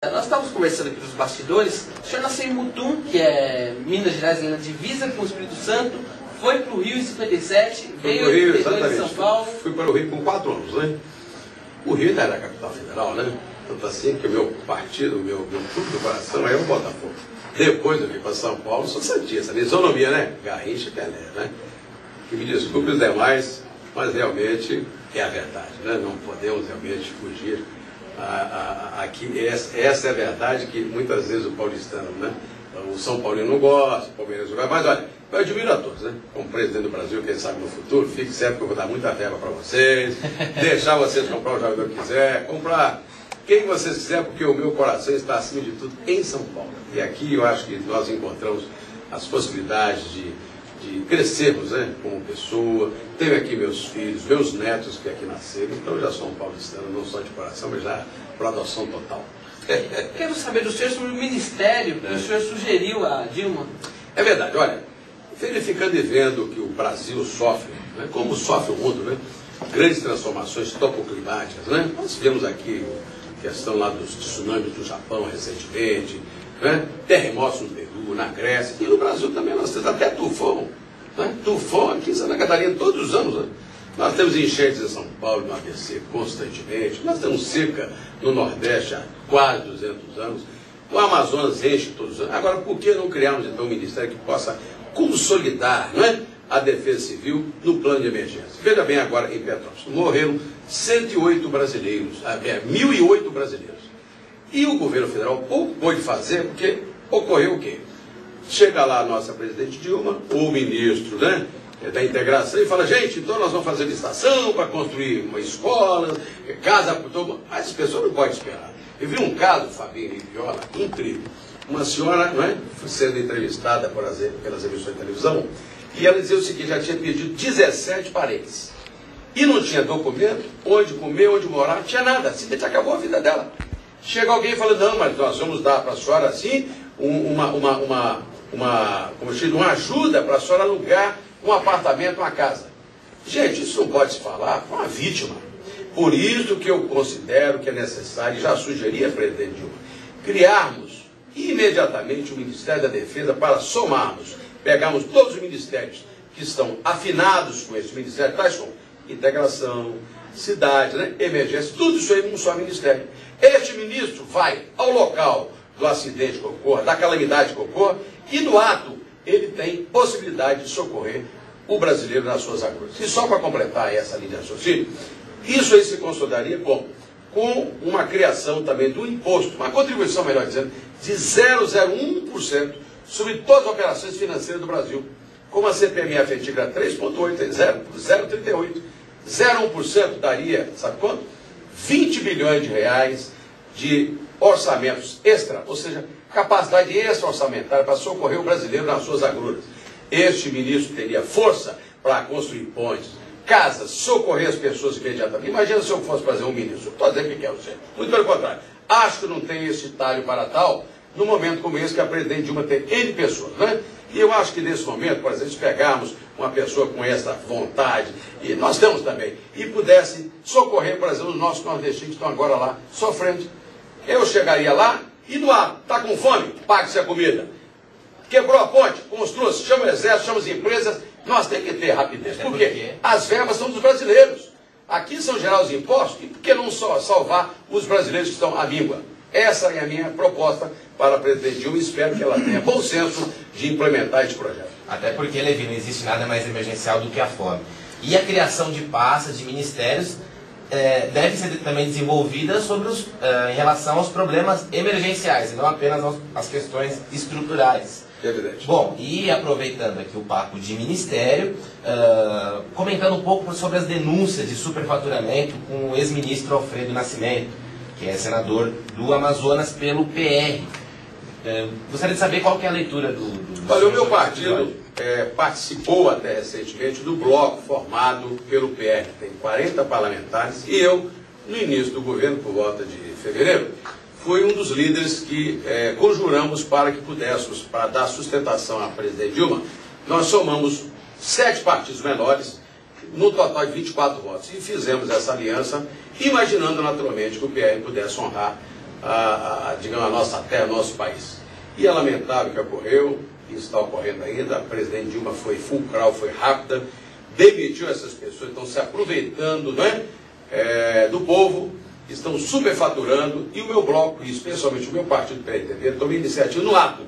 Nós estávamos conversando aqui nos bastidores, o senhor nasceu em Mutum, que é Minas Gerais, na divisa com o Espírito Santo, foi para o Rio em 57, veio em 82 de São Paulo. Fui para o Rio com 4 anos, né? O Rio ainda era a capital federal, né? Tanto assim que o meu partido, o meu clube do coração é o Botafogo. Depois eu vim para São Paulo, sou santista, na isonomia, né? Garrincha e Pelé, né? Que me desculpe os demais, mas realmente é a verdade, né? Não podemos realmente fugir. Aqui, essa é a verdade que muitas vezes o paulistano, né? O São Paulino não gosta, o Palmeiras não gosta, mas olha, eu admiro a todos, né? Como presidente do Brasil, quem sabe no futuro, fique certo que eu vou dar muita verba para vocês, deixar vocês comprar o jogador que quiser, comprar quem vocês quiserem, porque o meu coração está acima de tudo em São Paulo. E aqui eu acho que nós encontramos as possibilidades de crescermos, né, como pessoa. Tenho aqui meus filhos, meus netos que aqui nasceram, então eu já sou um paulistano, não só de coração, mas já por adoção total. Quero saber do senhor sobre o ministério que o senhor sugeriu a Dilma. É verdade, olha, verificando e vendo que o Brasil sofre, né, como sofre o mundo, né, grandes transformações topoclimáticas, né, nós vemos aqui a questão lá dos tsunamis do Japão recentemente, né, terremotos no Peru, na Grécia, e no Brasil também nós temos até tufão, né, tufão aqui em Santa Catarina todos os anos, né. Nós temos enchentes em São Paulo, no ABC, constantemente. Nós temos seca no Nordeste há quase 200 anos. O Amazonas enche todos os anos. Agora, por que não criarmos, então, um ministério que possa consolidar, não é, a defesa civil no plano de emergência? Veja bem agora em Petrópolis. Morreram 108 brasileiros, 1.008 brasileiros. E o governo federal pouco pôde fazer, porque ocorreu o quê? Chega lá a nossa presidente Dilma, ou o ministro, né, da integração, e fala, gente, então nós vamos fazer licitação para construir uma escola, casa para todo mundo. Mas as pessoas não podem esperar. Eu vi um caso, Fabinho e Viola, incrível. Uma senhora, não é, sendo entrevistada pelas emissões de televisão, e ela dizia o seguinte, já tinha pedido 17 parentes. E não tinha documento, onde comer, onde morar, não tinha nada. Simplesmente acabou a vida dela. Chega alguém e fala, não, mas nós vamos dar para a senhora assim, uma ajuda para a senhora alugar um apartamento, uma casa. Gente, isso não pode se falar com uma vítima. Por isso que eu considero que é necessário, e já sugeri a presidente Dilma, criarmos imediatamente o Ministério da Defesa para somarmos, pegarmos todos os ministérios que estão afinados com esse ministério, tais como integração, cidade, né, emergência, tudo isso aí num só ministério. Este ministro vai ao local do acidente que ocorra, da calamidade que ocorra, e no ato ele tem possibilidade de socorrer o brasileiro nas suas agruras. E só para completar essa linha de raciocínio, isso aí se consolidaria como? Com uma criação também do imposto, uma contribuição, melhor dizendo, de 0,01% sobre todas as operações financeiras do Brasil. Como a CPMF antiga era 3,8%, 0,38%, 0,1% daria, sabe quanto? 20 bilhões de reais de orçamentos extra, ou seja, capacidade extra-orçamentária para socorrer o brasileiro nas suas agruras. Este ministro teria força para construir pontes, casas, socorrer as pessoas imediatamente. Imagina se eu fosse fazer um ministro. Não estou dizendo que quero ser. Muito pelo contrário. Acho que não tem esse talho para tal, no momento como esse que a presidente Dilma tem N pessoas, né? E eu acho que nesse momento, por exemplo, se pegarmos uma pessoa com essa vontade, e nós temos também, e pudesse socorrer, por exemplo, os nossos nordestinos que estão agora lá sofrendo. Eu chegaria lá e doar. Está com fome? Pague-se a comida. Quebrou a ponte? Construa-se. Chama o exército, chama as empresas. Nós temos que ter rapidez. Por quê? As verbas são dos brasileiros. Aqui são gerar os impostos. E por que não só salvar os brasileiros que estão à míngua? Essa é a minha proposta para a presidente Dilma. Espero que ela tenha bom senso de implementar esse projeto. Até porque, Levi, não existe nada mais emergencial do que a fome. E a criação de pastas, de ministérios, deve ser também desenvolvida em relação aos problemas emergenciais, e não apenas às questões estruturais. Evidente. Bom, e aproveitando aqui o papo de ministério, comentando um pouco sobre as denúncias de superfaturamento com o ex-ministro Alfredo Nascimento, que é senador do Amazonas pelo PR. Gostaria de saber qual que é a leitura do Olha, o meu partido participou até recentemente do bloco formado pelo PR. Tem 40 parlamentares e eu, no início do governo, por volta de fevereiro, fui um dos líderes que conjuramos para que pudéssemos, para dar sustentação à presidente Dilma, nós somamos 7 partidos menores, no total de 24 votos, e fizemos essa aliança, imaginando naturalmente que o PR pudesse honrar digamos, a nossa terra, o nosso país. E é lamentável que ocorreu, e está ocorrendo ainda. A presidente Dilma foi fulcral, foi rápida, demitiu essas pessoas, estão se aproveitando, né, do povo, estão superfaturando, e o meu bloco, e especialmente o meu partido PRTB, tomei iniciativa no ato.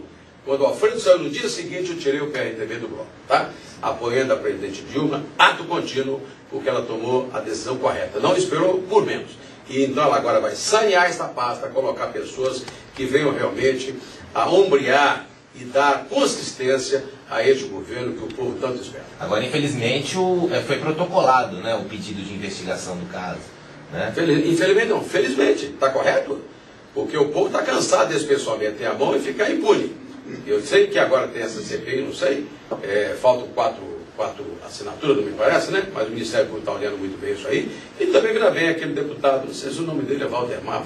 Quando o Alfredo saiu no dia seguinte, eu tirei o PRTB do bloco, tá? Apoiando a presidente Dilma, ato contínuo, porque ela tomou a decisão correta. Não esperou por menos. E então ela agora vai sanear esta pasta, colocar pessoas que venham realmente a ombrear e dar consistência a este governo que o povo tanto espera. Agora, infelizmente, foi protocolado, né, o pedido de investigação do caso. Né? Infelizmente não, felizmente, está correto? Porque o povo está cansado desse pessoal meter a mão e ficar impune. Eu sei que agora tem essa CPI, não sei, faltam quatro assinaturas, não me parece, né? Mas o Ministério Público está olhando muito bem isso aí. E também vem aquele deputado, não sei se o nome dele é Valdemar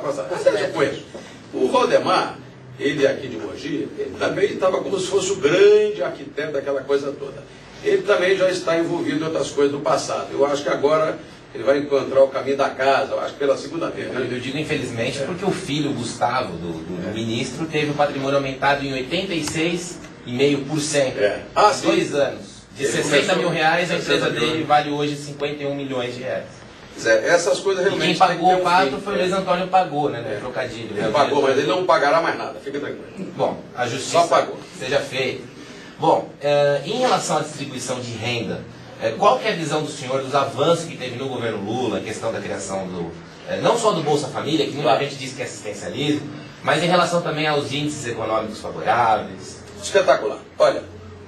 Costa, eu conheço. O Valdemar, ele aqui de Mogi, ele também estava como se fosse o grande arquiteto daquela coisa toda. Ele também já está envolvido em outras coisas do passado. Eu acho que agora ele vai encontrar o caminho da casa, eu acho que pela segunda vez. Né? Eu digo infelizmente porque o filho, Gustavo, do ministro, teve o patrimônio aumentado em 86,5%. Há 2 anos. De 60 mil reais, a empresa dele vale hoje 51 milhões de reais. Essas coisas realmente... E quem pagou o pato foi o Luiz Antônio Pagou, né? No trocadilho. Ele pagou, mas ele não pagará mais nada, fica tranquilo. Bom, a justiça só pagou. Seja feita. Bom, em relação à distribuição de renda, qual que é a visão do senhor dos avanços que teve no governo Lula, a questão da criação não só do Bolsa Família, que muita gente diz que é assistencialismo, mas em relação também aos índices econômicos favoráveis? Espetacular. Olha,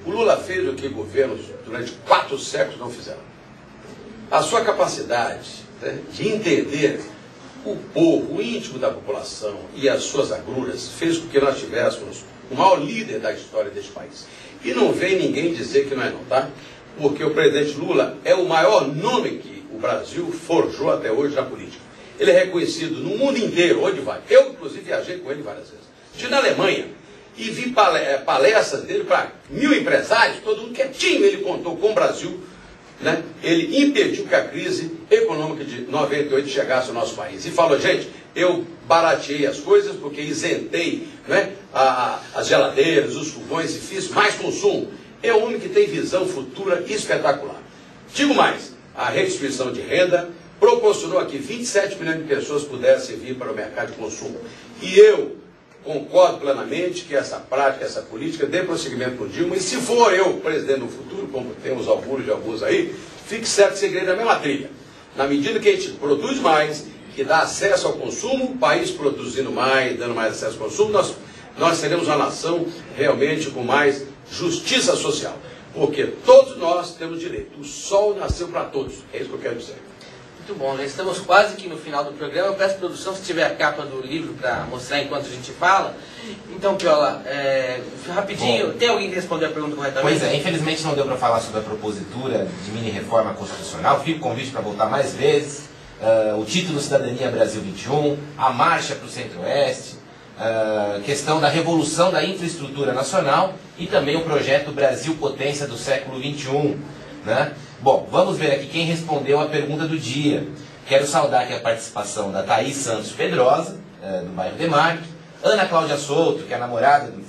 o Lula fez o que governos durante 4 séculos não fizeram. A sua capacidade, né, de entender o povo, o íntimo da população e as suas agruras fez com que nós tivéssemos o maior líder da história deste país. E não vem ninguém dizer que não é não, tá? Porque o presidente Lula é o maior nome que o Brasil forjou até hoje na política. Ele é reconhecido no mundo inteiro, onde vai. Eu, inclusive, viajei com ele várias vezes. Estive na Alemanha e vi palestras dele para 1000 empresários, todo mundo quietinho, ele contou com o Brasil, né? Ele impediu que a crise econômica de 98 chegasse ao nosso país. E falou, gente, eu barateei as coisas porque isentei, né, as geladeiras, os fogões e fiz mais consumo. É o único que tem visão futura espetacular. Digo mais, a redistribuição de renda proporcionou a que 27 milhões de pessoas pudessem vir para o mercado de consumo. E eu concordo plenamente que essa prática, essa política dê prosseguimento por Dilma, e se for eu presidente no futuro, como temos augúrios de alguns aí, fique certo que segredo na mesma trilha. Na medida que a gente produz mais, que dá acesso ao consumo, o país produzindo mais, dando mais acesso ao consumo, nós seremos uma nação realmente com mais justiça social. Porque todos nós temos direito. O sol nasceu para todos. É isso que eu quero dizer. Muito bom, já estamos quase aqui no final do programa. Eu peço produção, se tiver a capa do livro para mostrar enquanto a gente fala. Então, Piola, rapidinho, bom, tem alguém que respondeu a pergunta corretamente? Pois é, infelizmente não deu para falar sobre a propositura de mini-reforma constitucional. Fica o convite para voltar mais vezes. O título Cidadania Brasil 21, a marcha para o Centro-Oeste, questão da revolução da infraestrutura nacional e também o projeto Brasil Potência do século XXI. Né? Bom, vamos ver aqui quem respondeu a pergunta do dia. Quero saudar aqui a participação da Thaís Santos Pedrosa, do bairro Demarque, Ana Cláudia Souto, que é a namorada do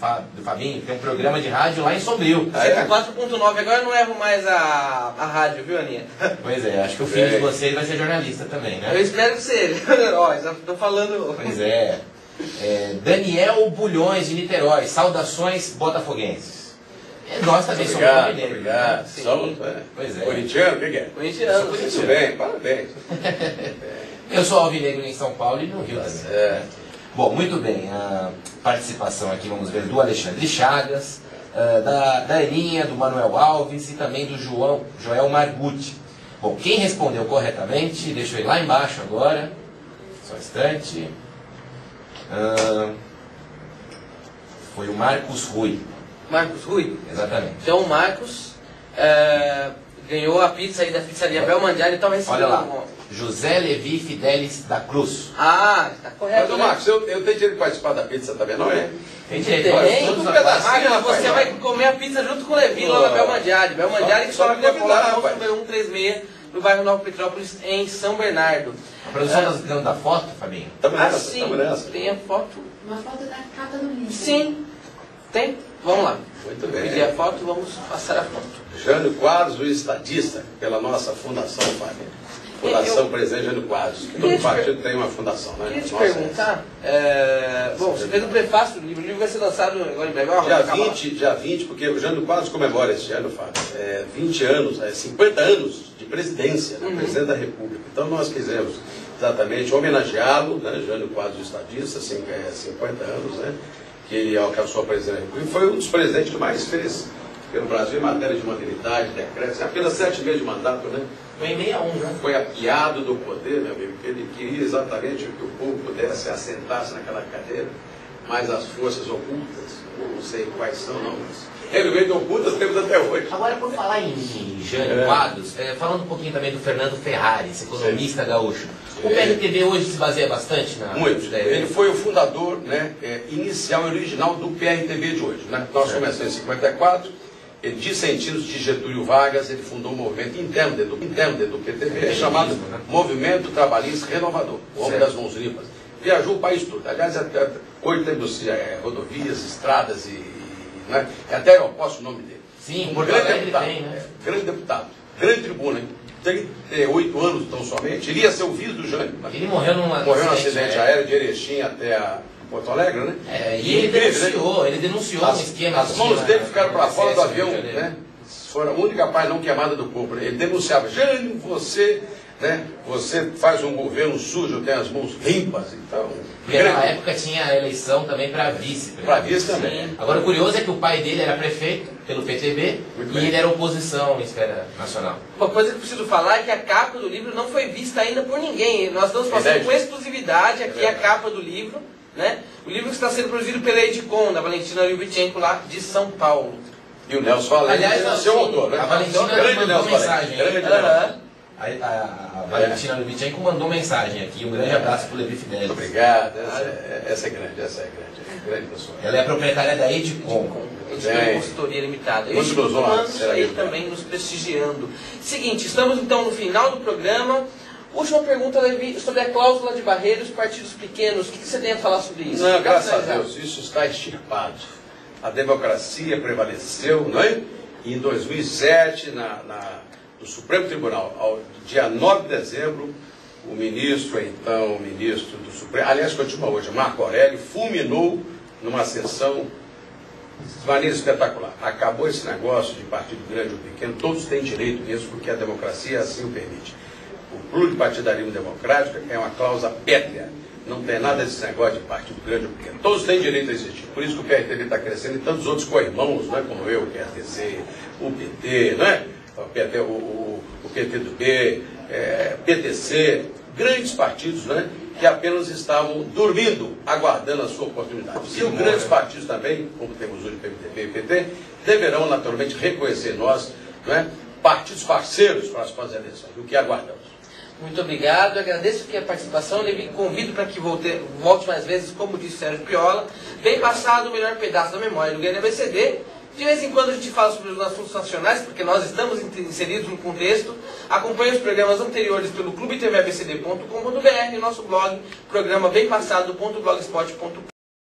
Fabinho, que tem um programa de rádio lá em Sombrio. 4.9, agora eu não erro mais a rádio, viu, Aninha? Pois é, acho que o filho de vocês vai ser jornalista também, né? Eu espero que seja. Ó, já estou falando... Pois é. Daniel Bulhões, de Niterói, saudações botafoguenses. Nós também somos alvinegros. Obrigado. Pois é. Corintiano, o que é? Corintiano. Muito bem, parabéns. Eu sou alvinegro em São Paulo e no Rio também. Bom, muito bem. A participação aqui, vamos ver, do Alexandre Chagas, da Aninha, do Manuel Alves e também do Joel Margutti. Bom, quem respondeu corretamente, deixa eu ir lá embaixo agora. Só um instante. Foi o Marcos Rui. Marcos Rui? Exatamente. Então o Marcos ganhou a pizza aí da pizzaria Belmandiari, então recebeu... Olha lá, José Levi Fidelis da Cruz. Ah, está correto. Mas, Marcos, eu tenho direito de participar da pizza também, não é? Tem direito. Marcos, você vai comer a pizza junto com o Levi lá na Belmandiari. Belmandiari que só na Avenida Paulista, número 136, no bairro Nova Petrópolis, em São Bernardo. A produção está dando da foto, Fabinho? Estamos nessa, sim, estamos nessa. tem a foto. Uma foto da capa do livro. Sim, tem. Vamos lá. Muito Pedir bem. a foto, vamos passar a foto. Jânio Quadros, o estadista, pela nossa fundação, Fábio. Fundação Presidente Jânio Quadros. Todo partido tem uma fundação, né? Queria te Nossa, perguntar, bom, você fez o prefácio do livro, o livro vai ser lançado agora em breve. Dia 20, porque o Jânio Quadros comemora este ano, Fábio, 20 anos, 50 anos de presidência, né, presidente da República. Então nós quisemos exatamente homenageá-lo, né, Jânio Quadros, o estadista, 50 anos, né, que ele alcançou a presidência da República. E foi um dos presidentes que mais fez pelo Brasil em matéria de modernidade, decretos, apenas 7 meses de mandato, né? Foi em 61, né? Foi apiado do poder, meu amigo, que ele queria exatamente que o povo pudesse assentar-se naquela cadeira, mas as forças ocultas, não sei quais são, não, mas realmente ocultas temos até hoje. Agora, por falar em Jânio Quadros, falando um pouquinho também do Fernando Ferrares, economista gaúcho. O PRTB hoje se baseia bastante na... Muito. Ele foi o fundador, né, inicial e original do PRTB de hoje. Né? Nós começamos em 54, ele, dissentindo de Getúlio Vargas, ele fundou um movimento interno dentro do PTB, chamado Movimento Trabalhista Renovador, o homem das mãos limpas. Viajou o país todo. Aliás, hoje temos rodovias, estradas né, até eu posso o nome dele. Sim, um grande deputado, tem, né? grande deputado, grande tribuna, hein? 38 anos tão somente, iria ser o vice do Jânio. Ele morreu num acidente aéreo de Erechim até Porto Alegre, né? E ele denunciou um esquema. As mãos dele ficaram para fora do avião, né? Foi a única parte não queimada do corpo. Ele denunciava, Jânio, você faz um governo sujo, tem as mãos limpas, então... Porque naquela época tinha a eleição também para vice. Para vice também. Agora o curioso é que o pai dele era prefeito pelo PTB e ele era oposição em esfera nacional. Uma coisa que eu preciso falar é que a capa do livro não foi vista ainda por ninguém. Nós estamos passando com exclusividade aqui a capa do livro, né? O livro está sendo produzido pela Edicom, da Valentina Lyubichenko, lá de São Paulo. E o Nelson Valente é seu autor, né? A Valentina mandou mensagem. A Valentina Lyubichenko mandou mensagem aqui. Um grande abraço para o Levi Fidelis. Muito obrigado. Essa é grande pessoa. Ela é a proprietária da Edicom. Edicom Consultoria Limitada. Muitos meus anos aí também nos prestigiando. Seguinte, estamos então no final do programa. Última pergunta, Levi, sobre a cláusula de barreiras, partidos pequenos. O que você tem a falar sobre isso? Não, graças a Deus, isso está extirpado. A democracia prevaleceu, não é? E em 2007, no Supremo Tribunal, dia 9 de dezembro, o ministro do Supremo, aliás, continua hoje, Marco Aurélio, fulminou numa sessão de maneira espetacular. Acabou esse negócio de partido grande ou pequeno, todos têm direito mesmo, porque a democracia assim o permite. O pluripartidarismo democrático é uma cláusula pétrea. Não tem nada desse negócio de partido grande ou pequeno. Todos têm direito a existir. Por isso que o PRTB está crescendo e tantos outros co-irmãos, né, como eu, o PSDC, o PT, né? O PT do B, PTC, grandes partidos, né, que apenas estavam dormindo, aguardando a sua oportunidade. E os grandes partidos também, como temos hoje o PMDB e o PT, deverão naturalmente reconhecer nós, né, partidos parceiros para as próximas eleições, o que aguardamos. Muito obrigado, agradeço aqui a participação, Levi, convido para que volte mais vezes, como disse Sérgio Piola. Bem passado o melhor pedaço da memória do grande ABCD. De vez em quando a gente fala sobre os assuntos nacionais, porque nós estamos inseridos no contexto. Acompanhe os programas anteriores pelo clubetvabcd.com.br e nosso blog, programa bempassado.blogspot.com.